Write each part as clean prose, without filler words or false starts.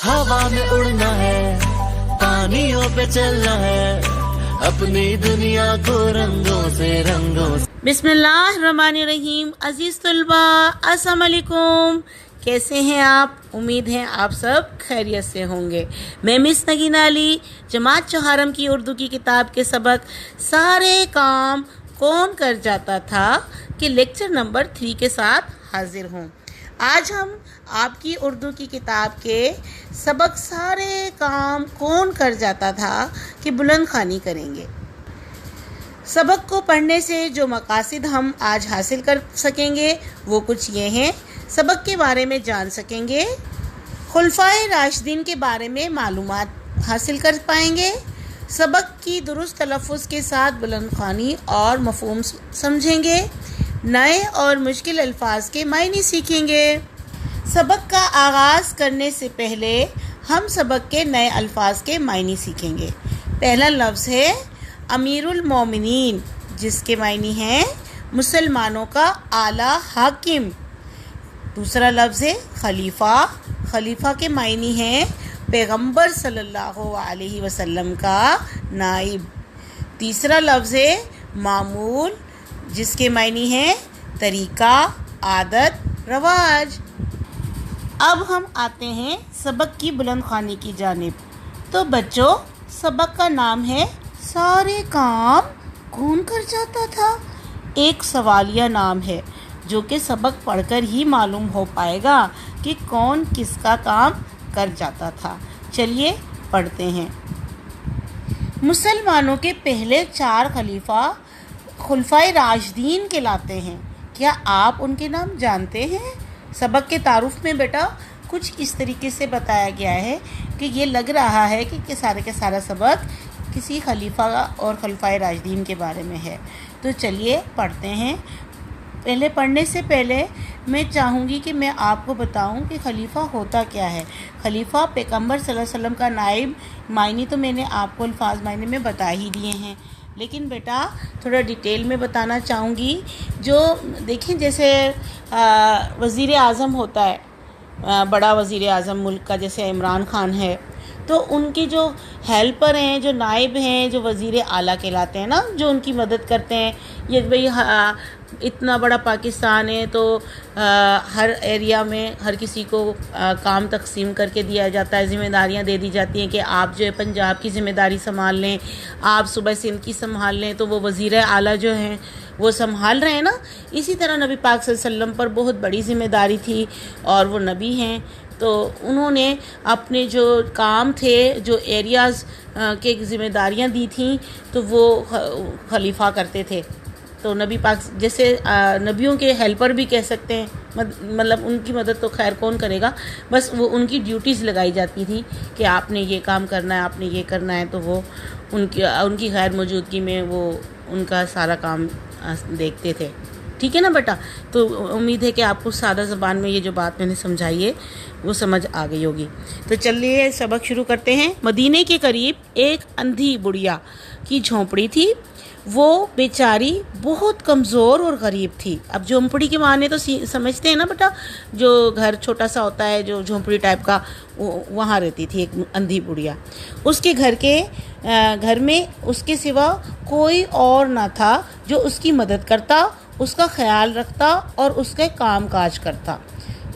हवा में उड़ना है, पानियों पे चलना है, अपनी दुनिया को रंगों से बिस्मिल्लाहिर्रहमानिर्रहीम। अजीज़ तलबा, अस्सलाम वालेकुम। कैसे हैं आप? उम्मीद है आप सब खैरियत से होंगे। मैं मिस नगीना अली जमात चौहारम की उर्दू की किताब के सबक सारे काम कौन कर जाता था कि लेक्चर नंबर 3 के साथ हाजिर हूँ। आज हम आपकी उर्दू की किताब के सबक सारे काम कौन कर जाता था कि बुलंद ख़वानी करेंगे। सबक को पढ़ने से जो मकासद हम आज हासिल कर सकेंगे वो कुछ ये हैं। सबक के बारे में जान सकेंगे, खुलफाए राशिदीन के बारे में मालूमात हासिल कर पाएंगे, सबक की दुरुस्त तलफ़्फ़ुज़ के साथ बुलंद ख़वानी और मफ़हूम समझेंगे, नए और मुश्किल अल्फाज के मायने सीखेंगे। सबक का आगाज़ करने से पहले हम सबक के नए अल्फाज के मायने सीखेंगे। पहला लफ्ज़ है अमीरुल मोमिनीन, जिसके मायने हैं मुसलमानों का आला हाकिम। दूसरा लफ्ज़ है खलीफ़ा, खलीफ़ा के मायने हैं पैगंबर सल्लल्लाहु अलैहि वसल्लम का नाइब। तीसरा लफ्ज़ है मामूल, जिसके मायने हैं तरीक़ा, आदत, रवाज। अब हम आते हैं सबक की बुलंद ख़वानी की जानिब। तो बच्चों, सबक का नाम है सारे काम कौन कर जाता था। एक सवालिया नाम है जो कि सबक पढ़कर ही मालूम हो पाएगा कि कौन किसका काम कर जाता था। चलिए पढ़ते हैं। मुसलमानों के पहले 4 खलीफा खुलफाए राशिदीन कहलाते हैं। क्या आप उनके नाम जानते हैं? सबक के तारुफ में बेटा कुछ इस तरीके से बताया गया है कि ये लग रहा है कि सारे के सारा सबक किसी खलीफा और खुलफाए राशिदीन के बारे में है। तो चलिए पढ़ते हैं। पहले पढ़ने से पहले मैं चाहूँगी कि मैं आपको बताऊं कि खलीफा होता क्या है। खलीफा पैगंबर सल्लल्लाहु अलैहि वसल्लम का नाइब। मायने तो मैंने आपको अल्फाज मायने में बता ही दिए हैं, लेकिन बेटा थोड़ा डिटेल में बताना चाहूँगी। जो देखें, जैसे वज़ीर आज़म होता है, बड़ा वज़ीर आज़म मुल्क का, जैसे इमरान खान है, तो उनके जो हेल्पर हैं, जो नाइब हैं, जो वज़ीर आला कहलाते हैं ना, जो उनकी मदद करते हैं। ये भाई इतना बड़ा पाकिस्तान है तो हर एरिया में हर किसी को काम तकसीम करके दिया जाता है, ज़िम्मेदारियां दे दी जाती हैं कि आप जो है पंजाब की ज़िम्मेदारी संभाल लें, आप सुबह सिंध की संभाल लें, तो वो वज़ीर आला जो हैं वो संभाल रहे हैं ना। इसी तरह नबी पाक सल्लल्लाहु अलैहि वसल्लम पर बहुत बड़ी ज़िम्मेदारी थी और वो नबी हैं, तो उन्होंने अपने जो काम थे, जो एरियाज़ के ज़िम्मेदारियां दी थी, तो वो खलीफा करते थे। तो नबी पाक जैसे नबियों के हेल्पर भी कह सकते हैं, मतलब उनकी मदद तो खैर कौन करेगा, बस वो उनकी ड्यूटीज़ लगाई जाती थी कि आपने ये काम करना है, आपने ये करना है, तो वो उनकी गैर मौजूदगी में वो उनका सारा काम देखते थे। ठीक है ना बेटा? तो उम्मीद है कि आपको सादा ज़बान में ये जो बात मैंने समझाई है वो समझ आ गई होगी। तो चलिए सबक शुरू करते हैं। मदीने के करीब एक अंधी बुढ़िया की झोंपड़ी थी। वो बेचारी बहुत कमज़ोर और गरीब थी। अब झोंपड़ी के माने तो समझते हैं ना बेटा, जो घर छोटा सा होता है, जो झोंपड़ी टाइप का, वहाँ रहती थी एक अंधी बुढ़िया। उसके घर में उसके सिवा कोई और ना था जो उसकी मदद करता, उसका ख्याल रखता और उसके काम काज करता।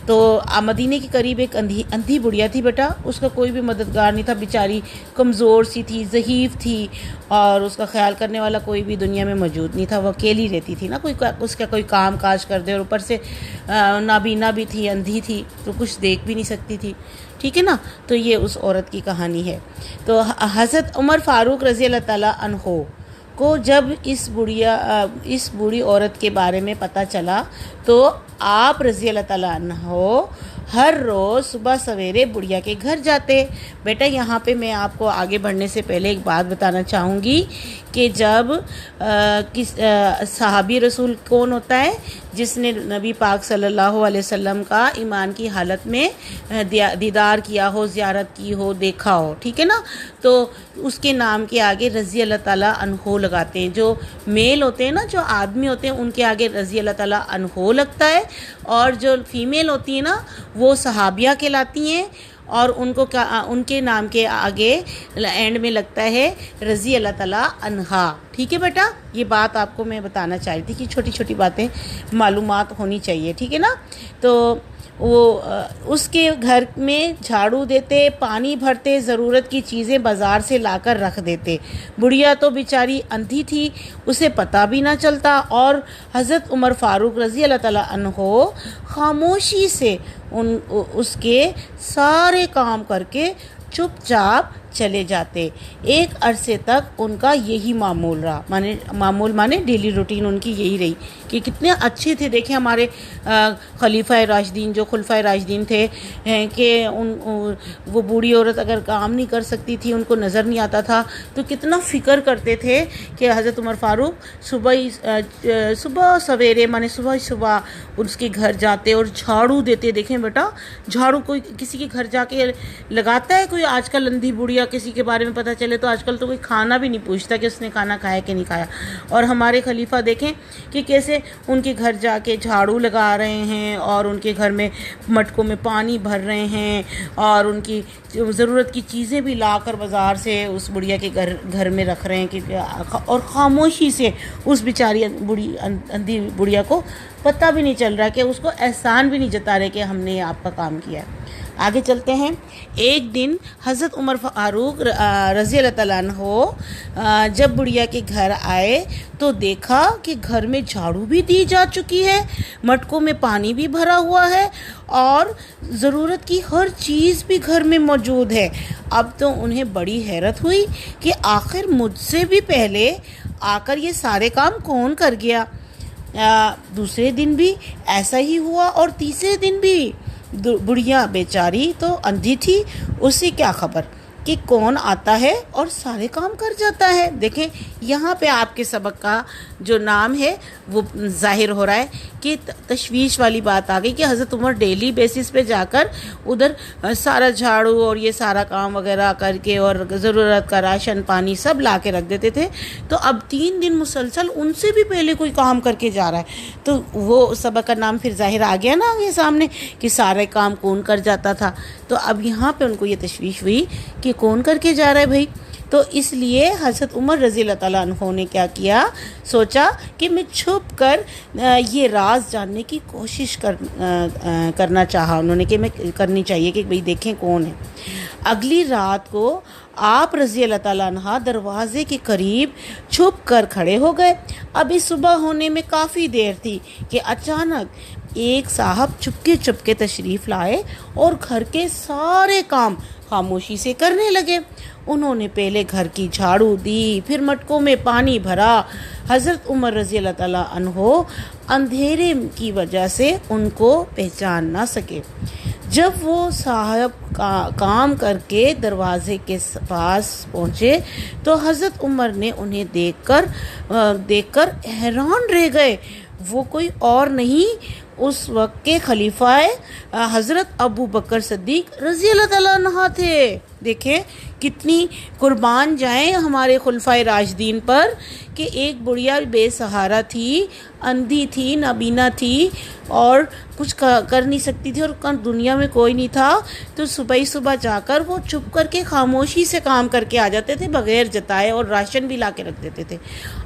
तो मदीने के करीब एक अंधी बुढ़िया थी बेटा। उसका कोई भी मददगार नहीं था, बेचारी कमज़ोर सी थी, ज़हीफ़ थी और उसका ख्याल करने वाला कोई भी दुनिया में मौजूद नहीं था। वो अकेली रहती थी ना, उसका कोई काम काज कर दे, और ऊपर से नाबीना भी थी, अंधी थी, तो कुछ देख भी नहीं सकती थी। ठीक है ना? तो ये उस औरत की कहानी है। तो हज़रत उमर फ़ारूक रज़ी अल्लाह ताला अन्हो को जब इस बूढ़ी औरत के बारे में पता चला, तो आप रज़ी अल्लाह ताला अन्हो हर रोज़ सुबह सवेरे बुढ़िया के घर जाते। बेटा यहाँ पे मैं आपको आगे बढ़ने से पहले एक बात बताना चाहूँगी कि जब सहाबी रसूल कौन होता है जिसने नबी पाक सल्लल्लाहु अलैहि वसल्लम का ईमान की हालत में दीदार किया हो, ज़ियारत की हो, देखा हो, ठीक है ना, तो उसके नाम के आगे रज़ी अल्लाह ताला अन्हो लगाते हैं। जो मेल होते हैं ना, जो आदमी होते हैं, उनके आगे रज़ी अल्लाह ताला अन्हो लगता है, और जो फीमेल होती है ना वो सहाबिया कहलाती हैं। और उनको क्या उनके नाम के आगे एंड में लगता है रज़ी अल्लाह ताला अन्हा। ठीक है बेटा, ये बात आपको मैं बताना चाह रही थी कि छोटी छोटी बातें मालूमात होनी चाहिए। ठीक है ना। तो वो उसके घर में झाड़ू देते, पानी भरते, ज़रूरत की चीज़ें बाज़ार से लाकर रख देते। बुढ़िया तो बेचारी अंधी थी, उसे पता भी ना चलता, और हज़रत उमर फ़ारूक रज़ी अल्लाह ताला अन्हो खामोशी से उसके सारे काम करके चुपचाप चले जाते। एक अरसे तक उनका यही मामूल माने डेली रूटीन उनकी यही रही कि कितने अच्छे थे। देखें हमारे खलीफा राशिदीन जो खुलफा राशिदीन थे कि वो बूढ़ी औरत अगर काम नहीं कर सकती थी, उनको नज़र नहीं आता था, तो कितना फ़िक्र करते थे कि हज़रत उमर फ़ारूक सुबह सवेरे माने सुबह उसके घर जाते और झाड़ू देते। देखें बेटा, झाड़ू कोई किसी के घर जाके लगाता है? कोई आजकल अंधी बुढ़िया किसी के बारे में पता चले तो आजकल तो कोई खाना भी नहीं पूछता कि उसने खाना खाया कि नहीं खाया। और हमारे खलीफा देखें कि कैसे उनके घर जाके झाड़ू लगा रहे हैं और उनके घर में मटकों में पानी भर रहे हैं और उनकी ज़रूरत की चीज़ें भी लाकर बाज़ार से उस बुढ़िया के घर में रख रहे हैं कि और खामोशी से उस बेचारी अंधी बुढ़िया को पता भी नहीं चल रहा कि उसको एहसान भी नहीं जता रहे कि हमने आपका काम किया है। आगे चलते हैं। एक दिन हज़रत उमर फ़ारूक रज़ी अल्लाह ताला अन्हो जब बुढ़िया के घर आए तो देखा कि घर में झाड़ू भी दी जा चुकी है, मटकों में पानी भी भरा हुआ है और ज़रूरत की हर चीज़ भी घर में मौजूद है। अब तो उन्हें बड़ी हैरत हुई कि आखिर मुझसे भी पहले आकर ये सारे काम कौन कर गया। दूसरे दिन भी ऐसा ही हुआ और तीसरे दिन भी। बुढ़िया बेचारी तो अंधी थी, उसे क्या खबर कि कौन आता है और सारे काम कर जाता है। देखें यहाँ पे आपके सबक का जो नाम है वो जाहिर हो रहा है कि तशवीश वाली बात आ गई कि हज़रत उमर डेली बेसिस पे जाकर उधर सारा झाड़ू और ये सारा काम वगैरह करके और ज़रूरत का राशन पानी सब ला के रख देते थे। तो अब 3 दिन मुसलसल उनसे भी पहले कोई काम करके जा रहा है, तो वो सबक का नाम फिर जाहिर आ गया ना आगे सामने कि सारे काम कौन कर जाता था। तो अब यहाँ पे उनको ये तशवीश हुई कि कौन करके जा रहा है भाई। तो इसलिए हज़रत उमर रज़ी अल्लाह ताला अन्हो ने क्या किया, सोचा कि मैं छुप कर ये राज जानने की कोशिश करना चाहा उन्होंने कि मैं करनी चाहिए कि भाई देखें कौन है। अगली रात को आप रज़ी अल्लाह ताला अन्हा दरवाज़े के करीब छुप कर खड़े हो गए। अभी सुबह होने में काफ़ी देर थी कि अचानक एक साहब चुपके तशरीफ़ लाए और घर के सारे काम खामोशी से करने लगे। उन्होंने पहले घर की झाड़ू दी, फिर मटकों में पानी भरा। हज़रत उमर रज़ी अल्लाह ताला अन्हो अंधेरे की वजह से उनको पहचान ना सके। जब वो साहब काम करके दरवाजे के पास पहुँचे तो हज़रत उमर ने उन्हें देखकर हैरान रह गए। वो कोई और नहीं, उस वक्त के खलीफा हज़रत अबू बकर सिद्दीक रज़ी अल्लाह ताला अन्हा थे। देखें कितनी कुर्बान जाएं हमारे खुलफाए राशिदीन पर कि एक बुढ़िया बेसहारा थी, अंधी थी, नाबीना थी और कुछ कर नहीं सकती थी और दुनिया में कोई नहीं था, तो सुबह जाकर वो चुप करके खामोशी से काम करके आ जाते थे बग़ैर जताए और राशन भी ला के रख देते थे।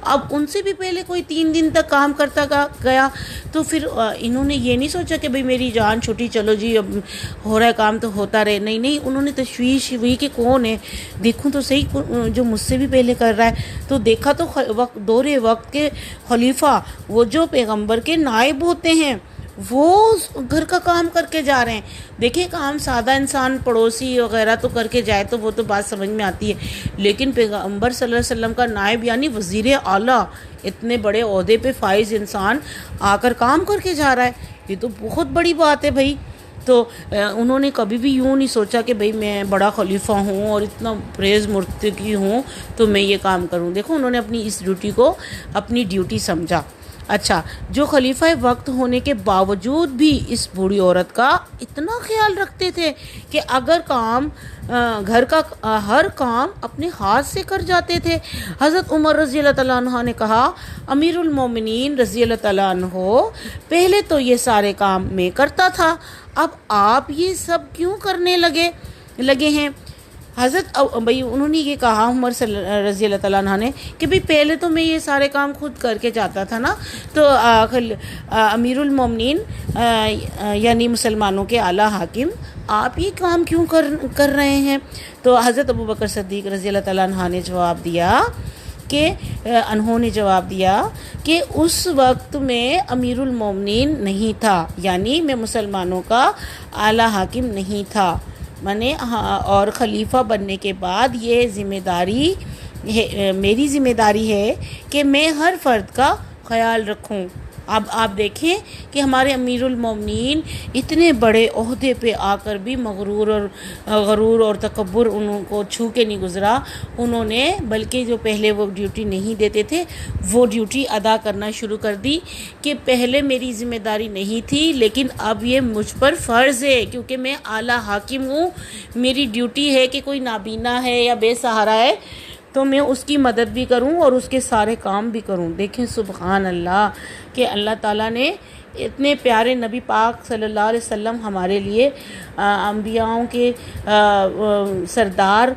अब उनसे भी पहले कोई 3 दिन तक काम करता गया तो फिर इन्होंने ये नहीं सोचा कि भाई मेरी जान छुट्टी, चलो जी अब हो रहा है काम तो होता रहे। नहीं, उन्होंने तशवीश हुई कि कौन है, देखूं तो सही जो मुझसे भी पहले कर रहा है। तो देखा तो दौरे वक्त के खलीफा वो जो पैगंबर के नायब होते हैं वो घर का काम करके जा रहे हैं। देखिए काम सादा इंसान पड़ोसी वगैरह तो करके जाए तो वो तो बात समझ में आती है, लेकिन पैगंबर सल्लल्लाहु अलैहि वसल्लम का नायब यानी वज़ीर आला, इतने बड़े ओहदे पे फाइज इंसान आकर काम करके जा रहा है, ये तो बहुत बड़ी बात है भाई। तो उन्होंने कभी भी यूँ नहीं सोचा कि भाई मैं बड़ा खलीफा हूँ और इतना प्रेज़ मुर्तकी हूँ तो मैं ये काम करूँ। देखो उन्होंने अपनी इस ड्यूटी को अपनी ड्यूटी समझा। अच्छा, जो खलीफा वक्त होने के बावजूद भी इस बूढ़ी औरत का इतना ख्याल रखते थे कि अगर घर का हर काम अपने हाथ से कर जाते थे। हज़रत उमर रज़ी अल्लाह ताला अन्हा ने कहा, अमीरुल मोमिनीन रज़ी अल्लाह ताला अन्हो, पहले तो ये सारे काम मैं करता था, अब आप ये सब क्यों करने लगे? लगे हैं। हज़रत भाई उन्होंने ये कहा उमर रज़ी अल्लाह ताला अन्हा ने कि भाई पहले तो मैं ये सारे काम खुद करके जाता था ना, तो अमीरुल मोमिनीन यानी मुसलमानों के आला हाकिम आप ये काम क्यों कर रहे हैं? तो हज़रत अबू बकर सिद्दीक़ रज़ी अल्लाह ताला अन्हा ने जवाब दिया कि उन्होंने जवाब दिया कि उस वक्त में अमीरुल मोमिनीन नहीं था, यानी मैं मुसलमानों का आला हाकिम नहीं था मैंने। हाँ, और ख़लीफ़ा बनने के बाद ये ज़िम्मेदारी मेरी ज़िम्मेदारी है कि मैं हर फ़र्द का ख़याल रखूं। अब आप देखें कि हमारे अमीरुल मोमिनीन इतने बड़े ओहदे पे आकर भी गरूर और तकब्बुर उनको छू के नहीं गुज़रा। उन्होंने बल्कि जो पहले वो ड्यूटी नहीं देते थे वो ड्यूटी अदा करना शुरू कर दी कि पहले मेरी ज़िम्मेदारी नहीं थी लेकिन अब ये मुझ पर फ़र्ज़ है, क्योंकि मैं आला हाकिम हूँ। मेरी ड्यूटी है कि कोई नाबीना है या बेसहारा है तो मैं उसकी मदद भी करूं और उसके सारे काम भी करूं। देखें सुबहान अल्लाह कि अल्लाह ताला ने इतने प्यारे नबी पाक सल्लल्लाहु अलैहि वसल्लम हमारे लिए अंबियाओं के सरदार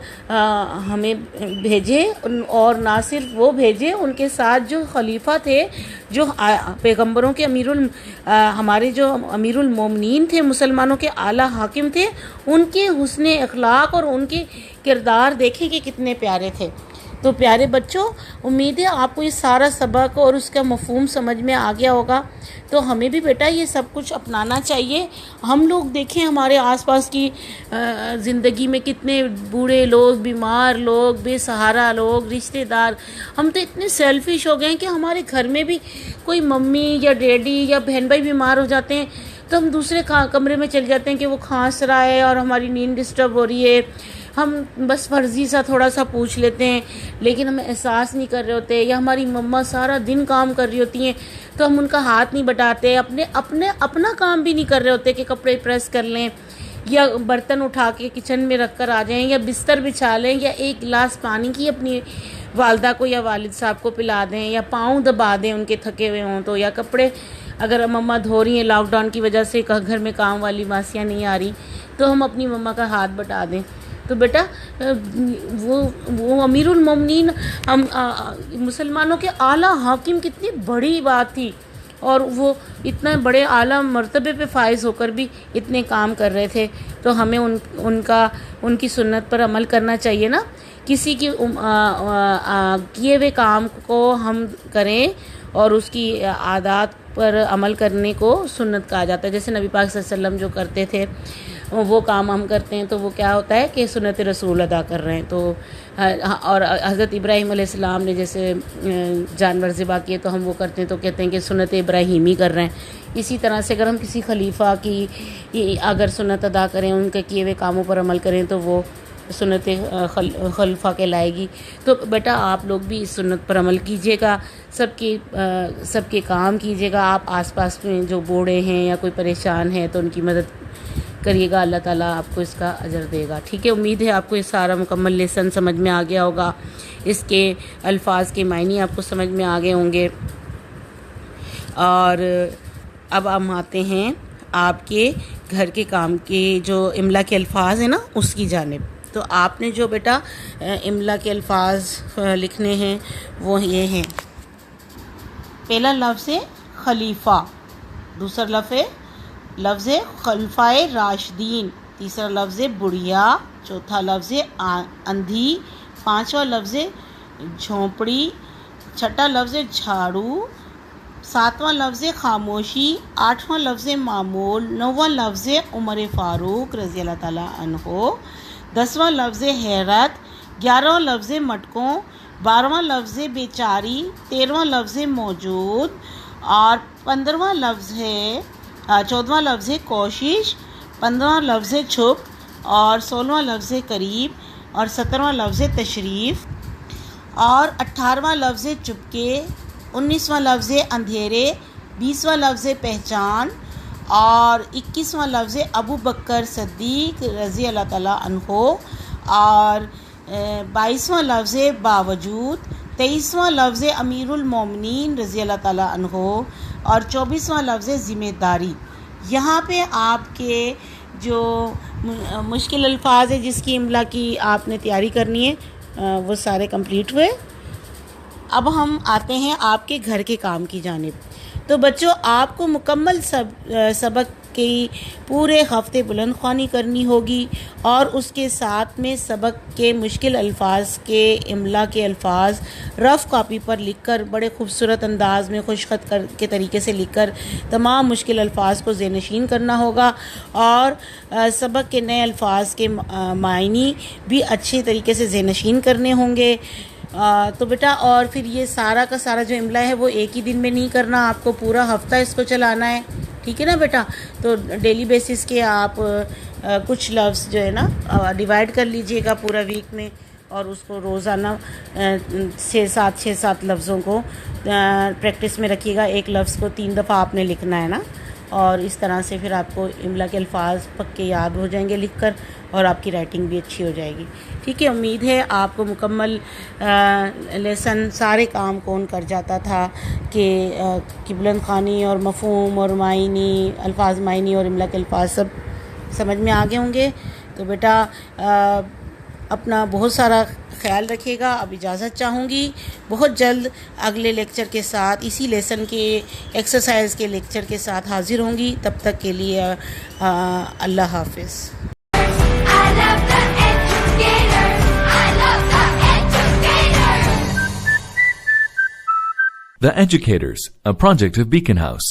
हमें भेजे, और ना सिर्फ वो भेजे, उनके साथ जो खलीफा थे, जो पैगंबरों के हमारे जो अमीरुल मोमिनीन थे, मुसलमानों के आला हाकिम थे, उनके हुस्ने अखलाक और उनके किरदार देखें कि कितने प्यारे थे। तो प्यारे बच्चों, उम्मीद है आपको ये सारा सबक और उसका मफ़हूम समझ में आ गया होगा। तो हमें भी बेटा ये सब कुछ अपनाना चाहिए। हम लोग देखें हमारे आसपास की ज़िंदगी में कितने बूढ़े लोग, बीमार लोग, बेसहारा लोग, रिश्तेदार, हम तो इतने सेल्फिश हो गए हैं कि हमारे घर में भी कोई मम्मी या डैडी या बहन भाई बीमार हो जाते हैं तो हम दूसरे कमरे में चले जाते हैं कि वो खांस रहा है और हमारी नींद डिस्टर्ब हो रही है। हम बस फर्जी सा थोड़ा सा पूछ लेते हैं लेकिन हमें एहसास नहीं कर रहे होते। या हमारी मम्मा सारा दिन काम कर रही होती हैं तो हम उनका हाथ नहीं बटाते, अपना काम भी नहीं कर रहे होते कि कपड़े प्रेस कर लें या बर्तन उठा के किचन में रख कर आ जाएं या बिस्तर बिछा लें या एक गिलास पानी की अपनी वालदा को या वालिद साहब को पिला दें या पाँव दबा दें उनके थके हुए हों तो, या कपड़े अगर मम्मा धो रही हैं, लॉकडाउन की वजह से घर में काम वाली मासियाँ नहीं आ रही तो हम अपनी मम्मा का हाथ बटा दें। तो बेटा वो अमीरुल मोमिनीन हम मुसलमानों के आला हाकिम कितनी बड़ी बात थी, और वो इतना बड़े आला मर्तबे पे फाइज होकर भी इतने काम कर रहे थे। तो हमें उनकी सुन्नत पर अमल करना चाहिए ना। किसी की किए हुए काम को हम करें और उसकी आदत पर अमल करने को सुन्नत कहा जाता है। जैसे नबी पाक सल्लल्लाहु अलैहि वसल्लम जो करते थे वो काम हम करते हैं तो वो क्या होता है कि सुन्नत रसूल अदा कर रहे हैं। तो और हज़रत इब्राहीम अलैहिस्सलाम ने जैसे जानवर ज़िबा किए तो हम वो करते हैं तो कहते हैं कि सुन्नत इब्राहीमी कर रहे हैं। इसी तरह से अगर हम किसी खलीफा की अगर सुन्नत अदा करें, उनके किए हुए कामों पर अमल करें तो वो सुन्नत खलीफा कहलाएगी। तो बेटा आप लोग भी इस सुन्नत पर अमल कीजिएगा, सबके काम कीजिएगा। आप आसपास में जो बूढ़े हैं या कोई परेशान है तो उनकी मदद करिएगा, अल्लाह ताला आपको इसका अजर देगा। ठीक है, उम्मीद है आपको ये सारा मुकम्मल लेसन समझ में आ गया होगा, इसके अल्फाज के मायने आपको समझ में आ गए होंगे। और अब हम आते हैं आपके घर के काम के जो इमला के अल्फाज हैं ना उसकी जानिब। तो आपने जो बेटा इमला के अल्फाज लिखने हैं वो ये हैं। पहला लफ्ज़ है खलीफा, दूसरा लफ्ज़ है खलफाए राशिदीन, तीसरा लफ्ज़ है बुढ़िया, चौथा लफ्ज़ है अंधी, पांचवा लफ्ज़ है झोंपड़ी, छठा लफ्ज़ है झाड़ू, सातवां लफ्ज़ है खामोशी, आठवां लफ्ज़ है मामूल, नौवां लफ्ज़ है उमर फ़ारूक रज़ी अल्लाह ताला अन्हो, 10वां लफ्ज़ है हैरत, 11वां लफ्ज़ है मटकों, 12वां लफ्ज़ है बेचारी, 13वां लफ्ज़ है मौजूद, और 15वां लफ्ज़ है 14वां लफ्ज़ है कोशिश, 15वां लफ्ज़ है छुप, और 16वां लफ्ज़ है करीब, और 17वां लफ्ज़ है तशरीफ़, और 18वां लफ्ज़ है चुपके, 19वां लफ्ज़ है अंधेरे, 20वां लफ्ज़ है पहचान, और 21वां लफ्ज़ है अबू बकर सिद्दीक़ रज़ी अल्लाह ताला अन्हो, और 22वां लफ्ज़ है बावजूद, 23वां लफ्ज़ है अमीरुल मोमिनीन रज़ी अल्लाह ताला अन्हो, और 24वां लफ्ज़ है ज़िम्मेदारी। यहाँ पे आपके जो मुश्किल अल्फाज है जिसकी इमला की आपने तैयारी करनी है वो सारे कंप्लीट हुए। अब हम आते हैं आपके घर के काम की जानिब। तो बच्चों, आपको मुकम्मल सबक की पूरे हफ्ते बुलंद ख्वानी करनी होगी और उसके साथ में सबक के मुश्किल अल्फाज के इमला के अल्फाज रफ़ कॉपी पर लिखकर बड़े खूबसूरत अंदाज में खुशखत के तरीके से लिखकर तमाम मुश्किल अल्फाज को ज़ेनशीन करना होगा और सबक के नए अल्फाज के मायनी भी अच्छे तरीके से ज़ेनशीन करने होंगे। तो बेटा, और फिर ये सारा का सारा जो इमला है वो एक ही दिन में नहीं करना, आपको पूरा हफ्ता इसको चलाना है, ठीक है ना बेटा। तो डेली बेसिस के आप कुछ लफ्ज़ जो है ना डिवाइड कर लीजिएगा पूरा वीक में और उसको रोज़ाना 6-7 लफ्ज़ों को प्रैक्टिस में रखिएगा। एक लफ्ज़ को 3 दफ़ा आपने लिखना है ना, और इस तरह से फिर आपको इमला के अल्फाज पक्के याद हो जाएंगे लिखकर और आपकी राइटिंग भी अच्छी हो जाएगी, ठीक है। उम्मीद है आपको मुकम्मल लेसन सारे काम कौन कर जाता था कि बुलंद ख़वानी और मफ़हूम और मायनी अल्फाज मायनी और इमला के अल्फाज सब समझ में आ गए होंगे। तो बेटा अपना बहुत सारा ख्याल रखिएगा। अब इजाज़त चाहूँगी, बहुत जल्द अगले लेक्चर के साथ इसी लेसन के एक्सरसाइज के लेक्चर के साथ हाज़िर होंगी। तब तक के लिए अल्लाह हाफ़िज़। The Educators, a project of Beacon House.